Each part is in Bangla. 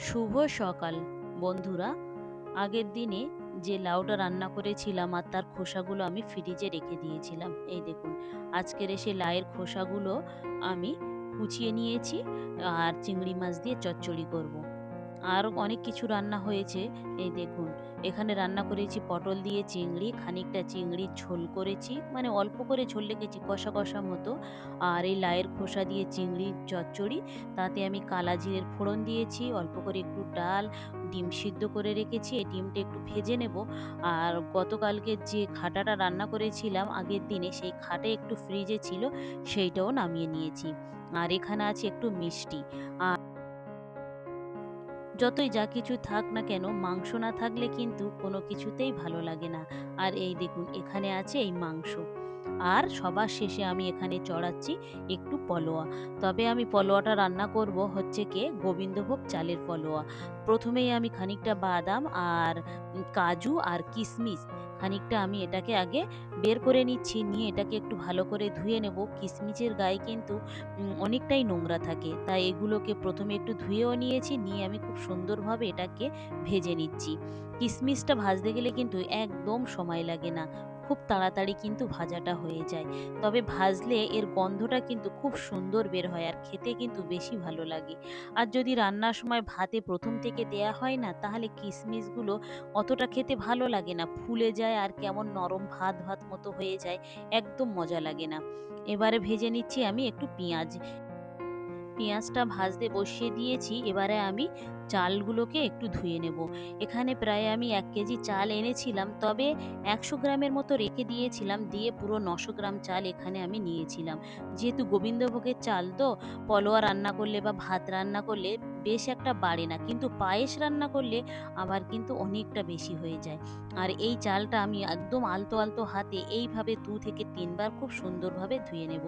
শুভ সকাল বন্ধুরা। আগের দিনে যে লাউটা রান্না করেছিলাম আর তার খোসাগুলো আমি ফ্রিজে রেখে দিয়েছিলাম। এই দেখুন, আজকের এসে লাউয়ের খোসাগুলো আমি কুচিয়ে নিয়েছি আর চিংড়ি মাছ দিয়ে চচ্চড়ি করব। আরও অনেক কিছু রান্না হয়েছে। এই দেখুন, এখানে রান্না করেছি পটল দিয়ে চিংড়ি, খানিকটা চিংড়ির ঝোল করেছি, মানে অল্প করে ঝোল রেখেছি, কষা কষা মতো। আর এই লাউয়ের খোসা দিয়ে চিংড়ির চচ্চড়ি, তাতে আমি কালা জিরের ফোড়ন দিয়েছি, অল্প করে একটু ডাল, ডিম সিদ্ধ করে রেখেছি, এই ডিমটা একটু ভেজে নেব। আর গতকালকে যে খাটাটা রান্না করেছিলাম আগের দিনে, সেই খাটে একটু ফ্রিজে ছিল, সেইটাও নামিয়ে নিয়েছি। আর এখানে আছে একটু মিষ্টি। যতই যা কিছু থাক না কেন, মাংস না থাকলে কিন্তু কোনো কিছুতেই ভালো লাগে না। আর এই দেখুন, এখানে আছে এই মাংস। আর সবার শেষে আমি এখানে চড়াচ্ছি একটু পলোয়া। তবে আমি পলোয়াটা রান্না করব হচ্ছে গোবিন্দভোগ চালের পলোয়া। প্রথমেই আমি খানিকটা বাদাম আর কাজু আর কিশমিশ, খানিকটা আমি এটাকে আগে বের করে নিচ্ছি, নিয়ে এটাকে একটু ভালো করে ধুয়ে নেব। কিশমিশের গায়ে কিন্তু অনেকটাই নোংরা থাকে, তাই এগুলোকে প্রথমে একটু ধুয়েও নিয়েছি, নিয়ে আমি খুব সুন্দরভাবে এটাকে ভেজে নিচ্ছি। কিশমিশটা ভাজতে গেলে কিন্তু একদম সময় লাগে না, খুব তাড়াতাড়ি কিন্তু ভাজাটা হয়ে যায়। তবে ভাজলে এর গন্ধটা কিন্তু খুব সুন্দর বের হয় আর খেতে কিন্তু বেশি ভালো লাগে। আর যদি রান্নার সময় ভাতে প্রথম থেকে দেয়া হয় না, তাহলে কিশমিশগুলো অতটা খেতে ভালো লাগে না, ফুলে যায় আর কেমন নরম ভাত ভাত মতো হয়ে যায়, একদম মজা লাগে না। এবারে ভেজে নিচ্ছি আমি একটু পেঁয়াজ। পেঁয়াজটা ভাজতে বসিয়ে দিয়েছি, এবারে আমি চালগুলোকে একটু ধুয়ে নেব। এখানে প্রায় আমি 1 কেজি চাল এনেছিলাম, তবে 100 গ্রামের মতো রেখে দিয়েছিলাম, দিয়ে পুরো 900 গ্রাম চাল এখানে আমি নিয়েছিলাম। যেহেতু গোবিন্দভোগের চাল তো, পলোয়া রান্না করলে বা ভাত রান্না করলে বেশ একটা বাড়ে না, কিন্তু পায়েস রান্না করলে আবার কিন্তু অনেকটা বেশি হয়ে যায়। আর এই চালটা আমি একদম আলতো আলতো হাতে এইভাবে 2 থেকে 3 বার খুব সুন্দরভাবে ধুয়ে নেব।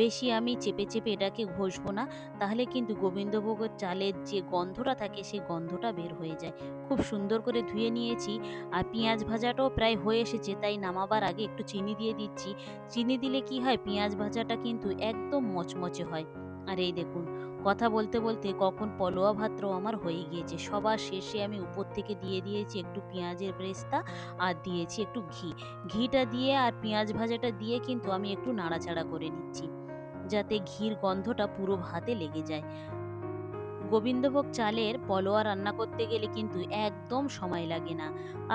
বেশি আমি চেপে চেপে এটাকে ঘষবো না, তাহলে কিন্তু গোবিন্দভোগের চালের যে গন্ধটা থাকে সেই গন্ধটা বের হয়ে যায়। খুব সুন্দর করে ধুয়ে নিয়েছি। আর পেঁয়াজ ভাজাটাও প্রায় হয়ে এসেছে, তাই নামাবার আগে একটু চিনি দিয়ে দিচ্ছি। চিনি দিলে কি হয়, পেঁয়াজ ভাজাটা কিন্তু একদম মচমচে হয়। আর এই দেখুন, কথা বলতে বলতে কখন পলোয়া ভাতটাও আমার হয়ে গিয়েছে। সবার শেষে আমি উপর থেকে দিয়ে দিয়েছি একটু পেঁয়াজের ব্রেস্তা আর দিয়েছি একটু ঘি। ঘিটা দিয়ে আর পেঁয়াজ ভাজাটা দিয়ে কিন্তু আমি একটু নাড়াচাড়া করে নিচ্ছি, যাতে ঘির গন্ধটা পুরো ভাতে লেগে যায়। গোবিন্দভোগ চালের পলোয়া রান্না করতে গেলে কিন্তু একদম সময় লাগে না।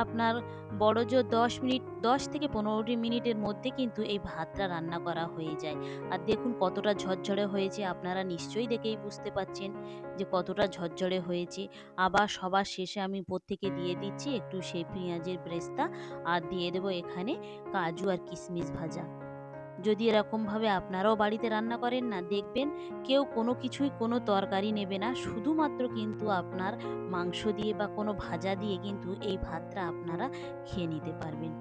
আপনার বড়জোর 10 মিনিট, 10 থেকে 15 মিনিটের মধ্যে কিন্তু এই ভাতটা রান্না করা হয়ে যায়। আর দেখুন কতটা ঝরঝরে হয়েছে, আপনারা নিশ্চয়ই দেখেই বুঝতে পাচ্ছেন যে কতটা ঝরঝরে হয়েছে। আবার সবার শেষে আমি উপর থেকে দিয়ে দিচ্ছি একটু সেই পেঁয়াজের ব্রেস্তা, আর দিয়ে দেবো এখানে কাজু আর কিশমিশ ভাজা। যদি এরকমভাবে আপনারাও বাড়িতে রান্না করেন না, দেখবেন কেউ কোনো কিছুই কোনো তরকারি নেবে না, শুধুমাত্র কিন্তু আপনার মাংস দিয়ে বা কোনো ভাজা দিয়ে কিন্তু এই ভাতটা আপনারা খেয়ে নিতে পারবেন।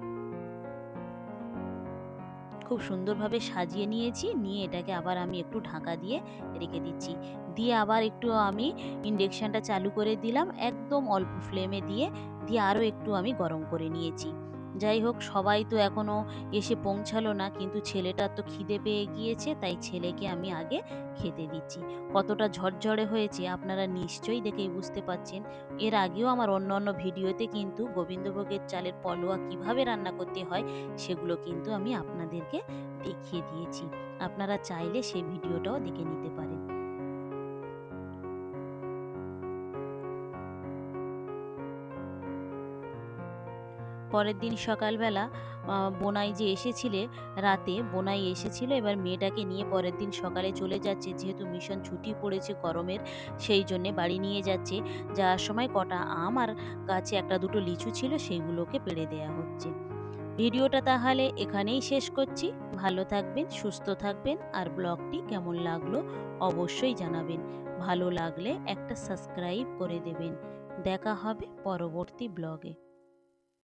খুব সুন্দরভাবে সাজিয়ে নিয়েছি, নিয়ে এটাকে আবার আমি একটু ঢাকা দিয়ে রেখে দিচ্ছি। দিয়ে আবার একটু আমি ইন্ডাকশানটা চালু করে দিলাম, একদম অল্প ফ্লেমে দিয়ে, আরও একটু আমি গরম করে নিয়েছি। যাই হোক, সবাই তো এখনো এসে পৌঁছালো না, কিন্তু ছেলেটার তো খিদে পেয়ে গিয়েছে, তাই ছেলেকে আমি আগে খেতে দিচ্ছি। কতটা ঝরঝরে হয়েছে আপনারা নিশ্চয়ই দেখেই বুঝতে পাচ্ছেন। এর আগেও আমার অন্য ভিডিওতে কিন্তু গোবিন্দভোগের চালের পলোয়া কিভাবে রান্না করতে হয় সেগুলো কিন্তু আমি আপনাদেরকে দেখিয়ে দিয়েছি। আপনারা চাইলে সেই ভিডিওটাও দেখে নিতে পারেন। পরের দিন সকালবেলা বোনাই যে এসেছিলে, রাতে বোনাই এসেছিল, এবার মেয়েটাকে নিয়ে পরের দিন সকালে চলে যাচ্ছে, যেহেতু মিশন ছুটি পড়েছে গরমের, সেই জন্যে বাড়ি নিয়ে যাচ্ছে। যাওয়ার সময় কটা আম আর গাছে একটা দুটো লিচু ছিল, সেইগুলোকে পেড়ে দেয়া হচ্ছে। ভিডিওটা তাহলে এখানেই শেষ করছি। ভালো থাকবেন, সুস্থ থাকবেন, আর ব্লগটি কেমন লাগলো অবশ্যই জানাবেন। ভালো লাগলে একটা সাবস্ক্রাইব করে দেবেন। দেখা হবে পরবর্তী ব্লগে।